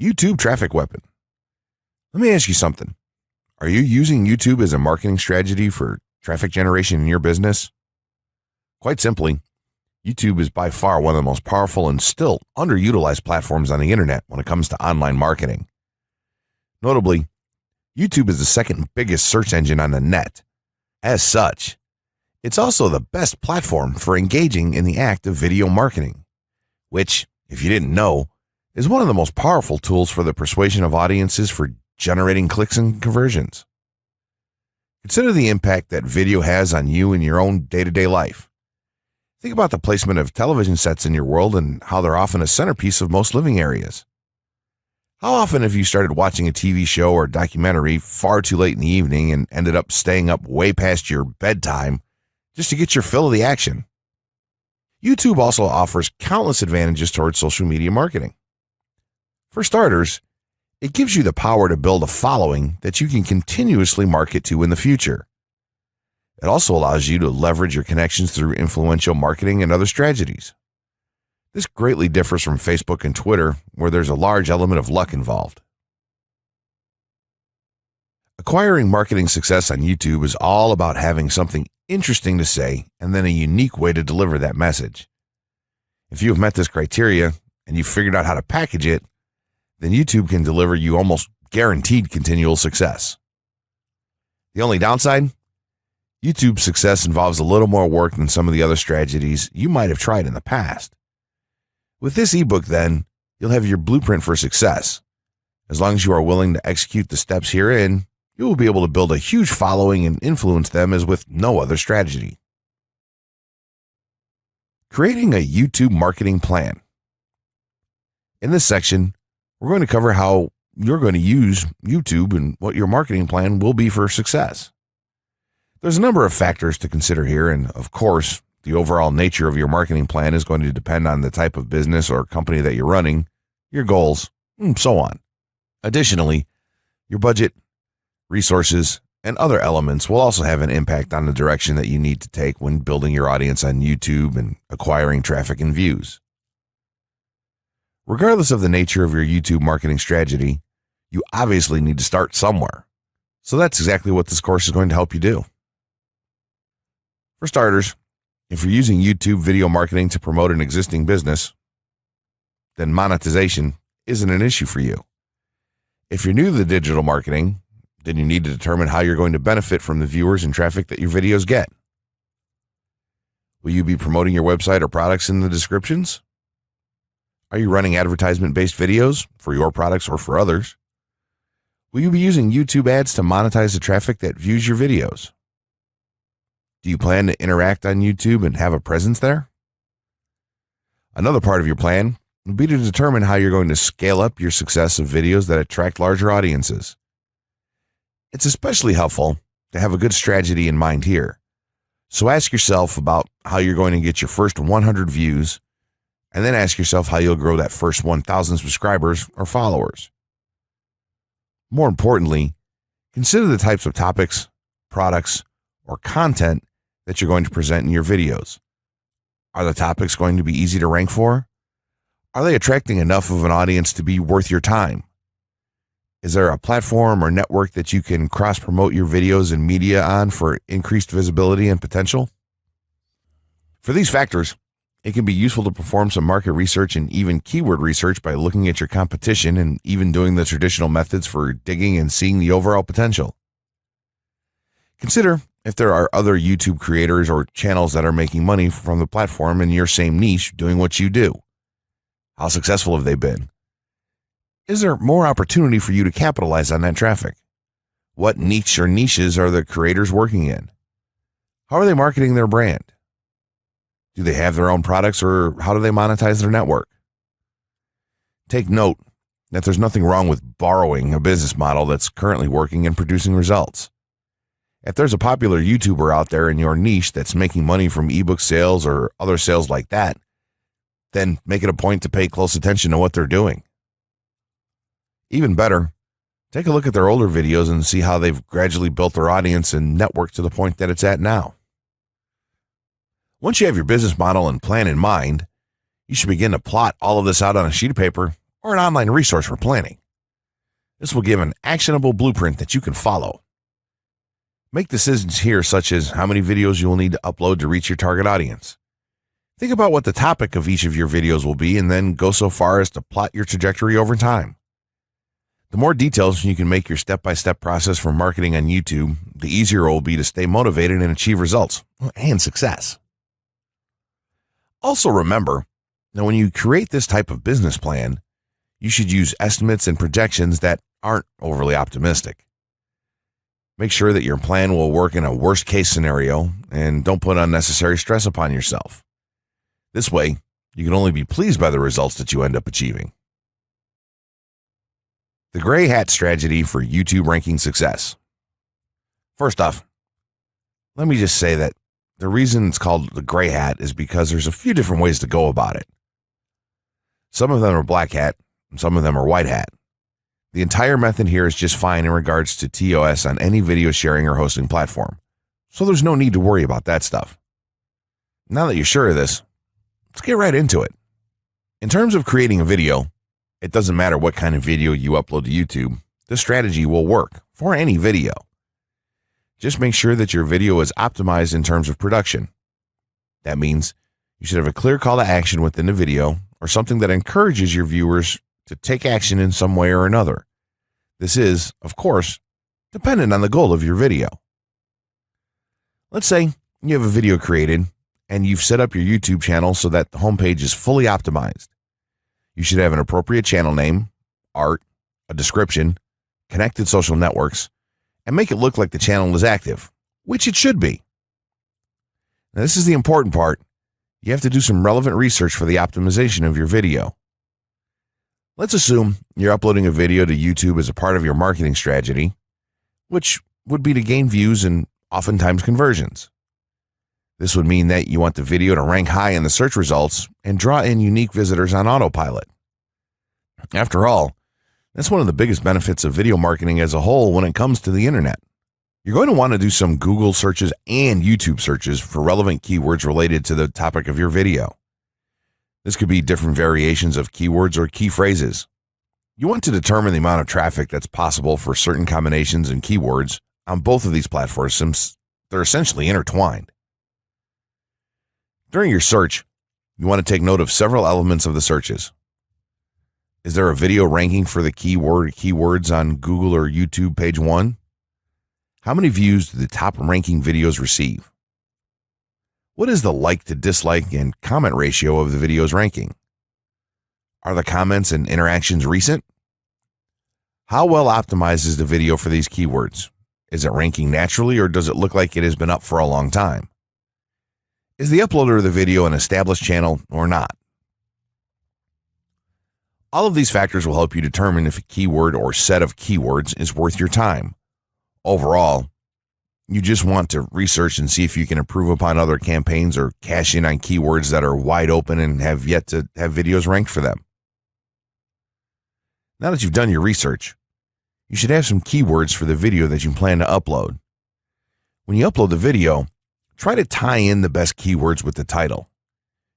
YouTube traffic weapon. Let me ask you something. Are you using YouTube as a marketing strategy for traffic generation in your business? Quite simply, YouTube is by far one of the most powerful and still underutilized platforms on the internet when it comes to online marketing. Notably, YouTube is the second biggest search engine on the net. As such, it's also the best platform for engaging in the act of video marketing, which, if you didn't know, is one of the most powerful tools for the persuasion of audiences for generating clicks and conversions. Consider the impact that video has on you in your own day-to-day life. Think about the placement of television sets in your world and how they're often a centerpiece of most living areas. How often have you started watching a TV show or documentary far too late in the evening and ended up staying up way past your bedtime just to get your fill of the action? YouTube also offers countless advantages towards social media marketing. For starters, it gives you the power to build a following that you can continuously market to in the future. It also allows you to leverage your connections through influential marketing and other strategies. This greatly differs from Facebook and Twitter, where there's a large element of luck involved. Acquiring marketing success on YouTube is all about having something interesting to say and then a unique way to deliver that message. If you have met this criteria and you've figured out how to package it, then YouTube can deliver you almost guaranteed continual success. The only downside? YouTube's success involves a little more work than some of the other strategies you might have tried in the past. With this ebook, then, you'll have your blueprint for success. As long as you are willing to execute the steps herein, you will be able to build a huge following and influence them as with no other strategy. Creating a YouTube marketing plan. In this section, we're going to cover how you're going to use YouTube and what your marketing plan will be for success. There's a number of factors to consider here, and of course, the overall nature of your marketing plan is going to depend on the type of business or company that you're running, your goals, and so on. Additionally, your budget, resources, and other elements will also have an impact on the direction that you need to take when building your audience on YouTube and acquiring traffic and views. Regardless of the nature of your YouTube marketing strategy, you obviously need to start somewhere. So that's exactly what this course is going to help you do. For starters, if you're using YouTube video marketing to promote an existing business, then monetization isn't an issue for you. If you're new to the digital marketing, then you need to determine how you're going to benefit from the viewers and traffic that your videos get. Will you be promoting your website or products in the descriptions? Are you running advertisement-based videos for your products or for others? Will you be using YouTube ads to monetize the traffic that views your videos? Do you plan to interact on YouTube and have a presence there? Another part of your plan would be to determine how you're going to scale up your success of videos that attract larger audiences. It's especially helpful to have a good strategy in mind here. So ask yourself about how you're going to get your first 100 views, and then ask yourself how you'll grow that first 1,000 subscribers or followers. More importantly, consider the types of topics, products, or content that you're going to present in your videos. Are the topics going to be easy to rank for? Are they attracting enough of an audience to be worth your time? Is there a platform or network that you can cross-promote your videos and media on for increased visibility and potential? For these factors, it can be useful to perform some market research and even keyword research by looking at your competition and even doing the traditional methods for digging and seeing the overall potential. Consider if there are other YouTube creators or channels that are making money from the platform in your same niche doing what you do. How successful have they been? Is there more opportunity for you to capitalize on that traffic? What niche or niches are the creators working in? How are they marketing their brand? Do they have their own products, or how do they monetize their network? Take note that there's nothing wrong with borrowing a business model that's currently working and producing results. If there's a popular YouTuber out there in your niche that's making money from ebook sales or other sales like that, then make it a point to pay close attention to what they're doing. Even better, take a look at their older videos and see how they've gradually built their audience and network to the point that it's at now. Once you have your business model and plan in mind, you should begin to plot all of this out on a sheet of paper or an online resource for planning. This will give an actionable blueprint that you can follow. Make decisions here, such as how many videos you will need to upload to reach your target audience. Think about what the topic of each of your videos will be, and then go so far as to plot your trajectory over time. The more details you can make your step-by-step process for marketing on YouTube, the easier it will be to stay motivated and achieve results and success. Also remember that when you create this type of business plan, you should use estimates and projections that aren't overly optimistic. Make sure that your plan will work in a worst-case scenario, and don't put unnecessary stress upon yourself. This way, you can only be pleased by the results that you end up achieving. The gray hat strategy for YouTube ranking success. First off, let me just say that the reason it's called the gray hat is because there's a few different ways to go about it. Some of them are black hat, and some of them are white hat. The entire method here is just fine in regards to TOS on any video sharing or hosting platform, so there's no need to worry about that stuff. Now that you're sure of this, let's get right into it. In terms of creating a video, it doesn't matter what kind of video you upload to YouTube, this strategy will work for any video. Just make sure that your video is optimized in terms of production. That means you should have a clear call to action within the video, or something that encourages your viewers to take action in some way or another. This is, of course, dependent on the goal of your video. Let's say you have a video created and you've set up your YouTube channel so that the homepage is fully optimized. You should have an appropriate channel name, art, a description, connected social networks, and make it look like the channel is active, which it should be. Now, this is the important part. You have to do some relevant research for the optimization of your video. Let's assume you're uploading a video to YouTube as a part of your marketing strategy, which would be to gain views and oftentimes conversions. This would mean that you want the video to rank high in the search results and draw in unique visitors on autopilot. After all, that's one of the biggest benefits of video marketing as a whole when it comes to the internet. You're going to want to do some Google searches and YouTube searches for relevant keywords related to the topic of your video. This could be different variations of keywords or key phrases. You want to determine the amount of traffic that's possible for certain combinations and keywords on both of these platforms, since they're essentially intertwined. During your search, you want to take note of several elements of the searches. Is there a video ranking for the keywords on Google or YouTube page 1? How many views do the top ranking videos receive? What is the like to dislike and comment ratio of the video's ranking? Are the comments and interactions recent? How well optimized is the video for these keywords? Is it ranking naturally, or does it look like it has been up for a long time? Is the uploader of the video an established channel or not? All of these factors will help you determine if a keyword or set of keywords is worth your time. Overall, you just want to research and see if you can improve upon other campaigns or cash in on keywords that are wide open and have yet to have videos ranked for them. Now that you've done your research, you should have some keywords for the video that you plan to upload. When you upload the video, try to tie in the best keywords with the title.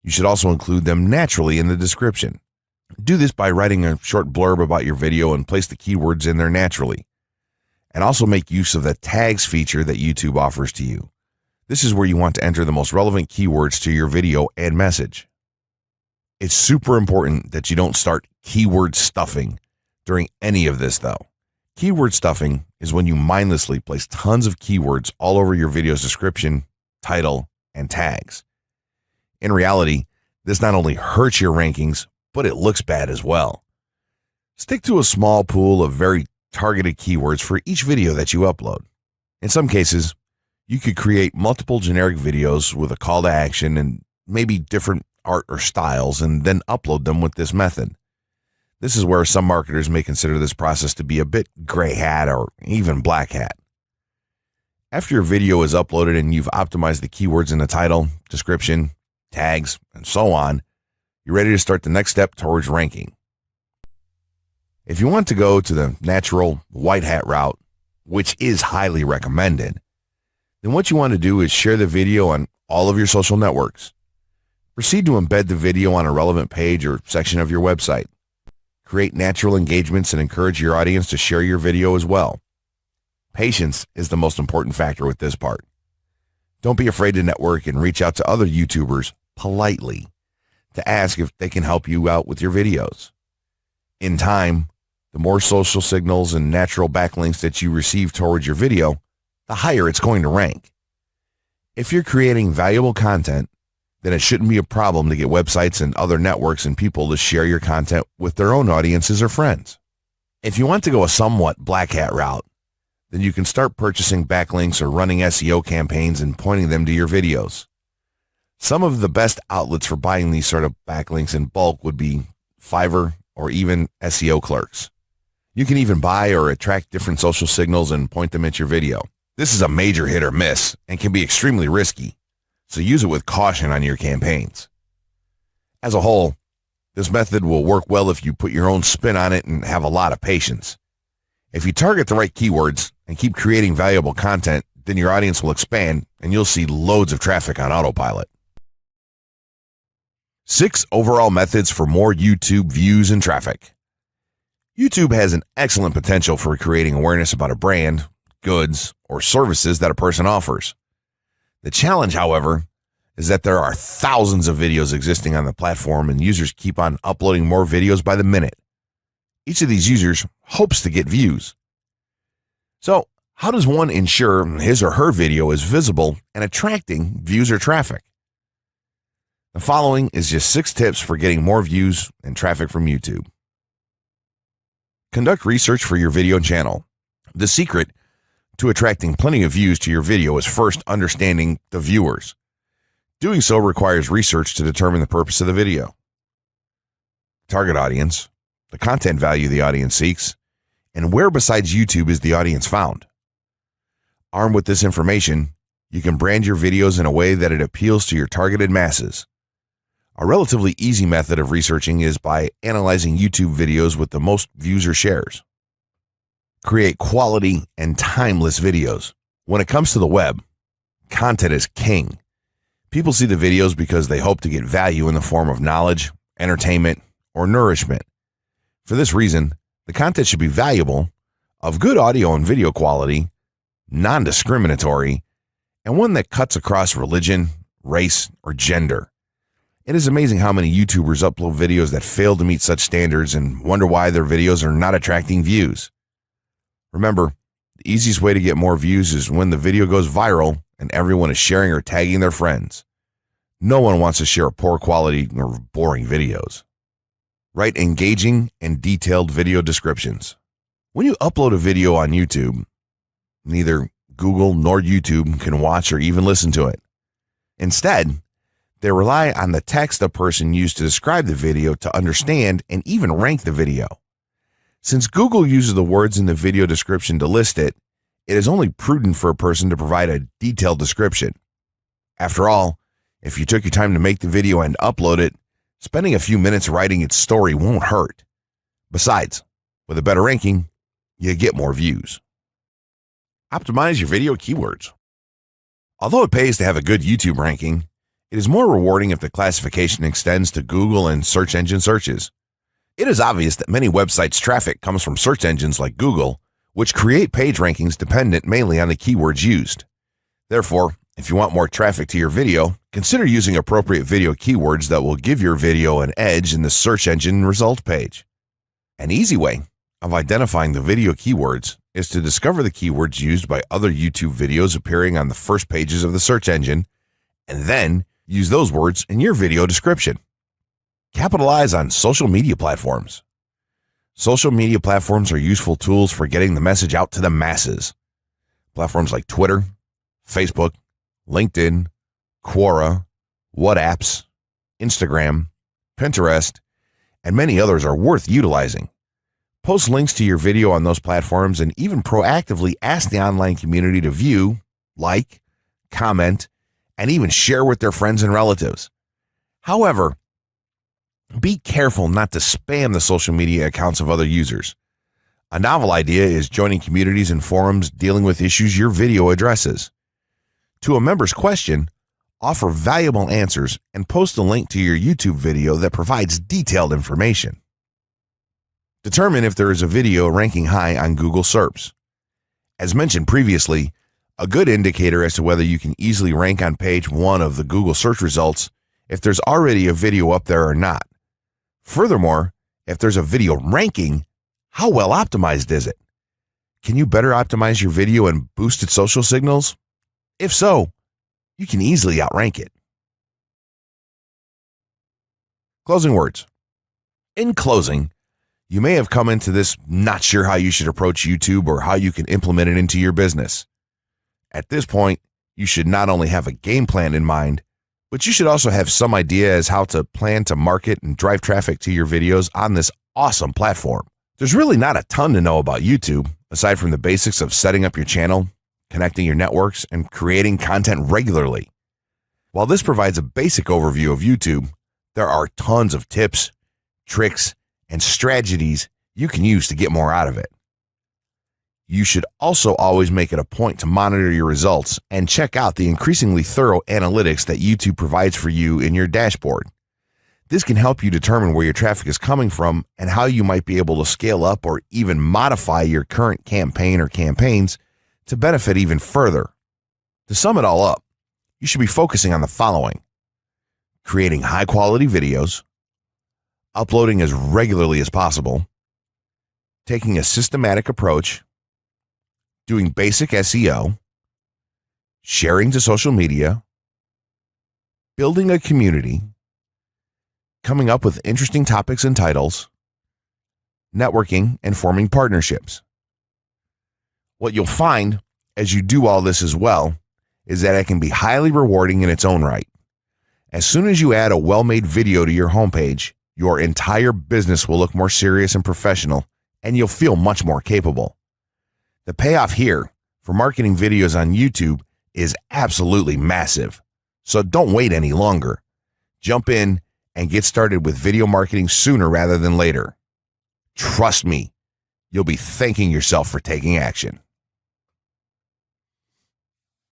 You should also include them naturally in the description. Do this by writing a short blurb about your video and place the keywords in there naturally. And also make use of the tags feature that YouTube offers to you. This is where you want to enter the most relevant keywords to your video and message. It's super important that you don't start keyword stuffing during any of this, though. Keyword stuffing is when you mindlessly place tons of keywords all over your video's description, title, and tags. In reality, this not only hurts your rankings, but it looks bad as well. Stick to a small pool of very targeted keywords for each video that you upload. In some cases, you could create multiple generic videos with a call to action and maybe different art or styles, and then upload them with this method. This is where some marketers may consider this process to be a bit gray hat or even black hat. After your video is uploaded and you've optimized the keywords in the title, description, tags, and so on, you're ready to start the next step towards ranking. If you want to go to the natural white hat route, which is highly recommended, then what you want to do is share the video on all of your social networks. Proceed to embed the video on a relevant page or section of your website. Create natural engagements and encourage your audience to share your video as well. Patience is the most important factor with this part. Don't be afraid to network and reach out to other YouTubers politely to ask if they can help you out with your videos. In time, the more social signals and natural backlinks that you receive towards your video, the higher it's going to rank. If you're creating valuable content, then it shouldn't be a problem to get websites and other networks and people to share your content with their own audiences or friends. If you want to go a somewhat black hat route, then you can start purchasing backlinks or running SEO campaigns and pointing them to your videos. Some of the best outlets for buying these sort of backlinks in bulk would be Fiverr or even SEO clerks. You can even buy or attract different social signals and point them at your video. This is a major hit or miss and can be extremely risky, so use it with caution on your campaigns. As a whole, this method will work well if you put your own spin on it and have a lot of patience. If you target the right keywords and keep creating valuable content, then your audience will expand and you'll see loads of traffic on autopilot. 6 overall methods for more YouTube views and traffic. YouTube has an excellent potential for creating awareness about a brand, goods, or services that a person offers. The challenge, however, is that there are thousands of videos existing on the platform and users keep on uploading more videos by the minute. Each of these users hopes to get views. So, how does one ensure his or her video is visible and attracting views or traffic? The following is just 6 tips for getting more views and traffic from YouTube. Conduct research for your video channel. The secret to attracting plenty of views to your video is first understanding the viewers. Doing so requires research to determine the purpose of the video, target audience, the content value the audience seeks, and where besides YouTube is the audience found. Armed with this information, you can brand your videos in a way that it appeals to your targeted masses. A relatively easy method of researching is by analyzing YouTube videos with the most views or shares. Create quality and timeless videos. When it comes to the web, content is king. People see the videos because they hope to get value in the form of knowledge, entertainment, or nourishment. For this reason, the content should be valuable, of good audio and video quality, non-discriminatory, and one that cuts across religion, race, or gender. It is amazing how many YouTubers upload videos that fail to meet such standards and wonder why their videos are not attracting views. Remember, the easiest way to get more views is when the video goes viral and everyone is sharing or tagging their friends. No one wants to share poor quality or boring videos. Write engaging and detailed video descriptions. When you upload a video on YouTube, neither Google nor YouTube can watch or even listen to it. Instead, they rely on the text a person used to describe the video to understand and even rank the video. Since Google uses the words in the video description to list it, it is only prudent for a person to provide a detailed description. After all, if you took your time to make the video and upload it, spending a few minutes writing its story won't hurt. Besides, with a better ranking, you get more views. Optimize your video keywords. Although it pays to have a good YouTube ranking, it is more rewarding if the classification extends to Google and search engine searches. It is obvious that many websites' traffic comes from search engines like Google, which create page rankings dependent mainly on the keywords used. Therefore, if you want more traffic to your video, consider using appropriate video keywords that will give your video an edge in the search engine result page. An easy way of identifying the video keywords is to discover the keywords used by other YouTube videos appearing on the first pages of the search engine, and then use those words in your video description. Capitalize on social media platforms. Social media platforms are useful tools for getting the message out to the masses. Platforms like Twitter, Facebook, LinkedIn, Quora, WhatsApp, Instagram, Pinterest, and many others are worth utilizing. Post links to your video on those platforms and even proactively ask the online community to view, like, comment, and even share with their friends and relatives. However, be careful not to spam the social media accounts of other users. A novel idea is joining communities and forums dealing with issues your video addresses. To a member's question, offer valuable answers and post a link to your YouTube video that provides detailed information. Determine if there is a video ranking high on Google SERPs. As mentioned previously, a good indicator as to whether you can easily rank on page 1 of the Google search results if there's already a video up there or not. Furthermore, if there's a video ranking, how well optimized is it? Can you better optimize your video and boost its social signals? If so, you can easily outrank it. Closing words. In closing, you may have come into this not sure how you should approach YouTube or how you can implement it into your business. At this point, you should not only have a game plan in mind, but you should also have some idea as how to plan to market and drive traffic to your videos on this awesome platform. There's really not a ton to know about YouTube, aside from the basics of setting up your channel, connecting your networks, and creating content regularly. While this provides a basic overview of YouTube, there are tons of tips, tricks, and strategies you can use to get more out of it. You should also always make it a point to monitor your results and check out the increasingly thorough analytics that YouTube provides for you in your dashboard. This can help you determine where your traffic is coming from and how you might be able to scale up or even modify your current campaign or campaigns to benefit even further. To sum it all up, you should be focusing on the following: creating high-quality videos, uploading as regularly as possible, taking a systematic approach, doing basic SEO, sharing to social media, building a community, coming up with interesting topics and titles, networking, and forming partnerships. What you'll find as you do all this as well is that it can be highly rewarding in its own right. As soon as you add a well-made video to your homepage, your entire business will look more serious and professional, and you'll feel much more capable. The payoff here for marketing videos on YouTube is absolutely massive. So don't wait any longer. Jump in and get started with video marketing sooner rather than later. Trust me, you'll be thanking yourself for taking action.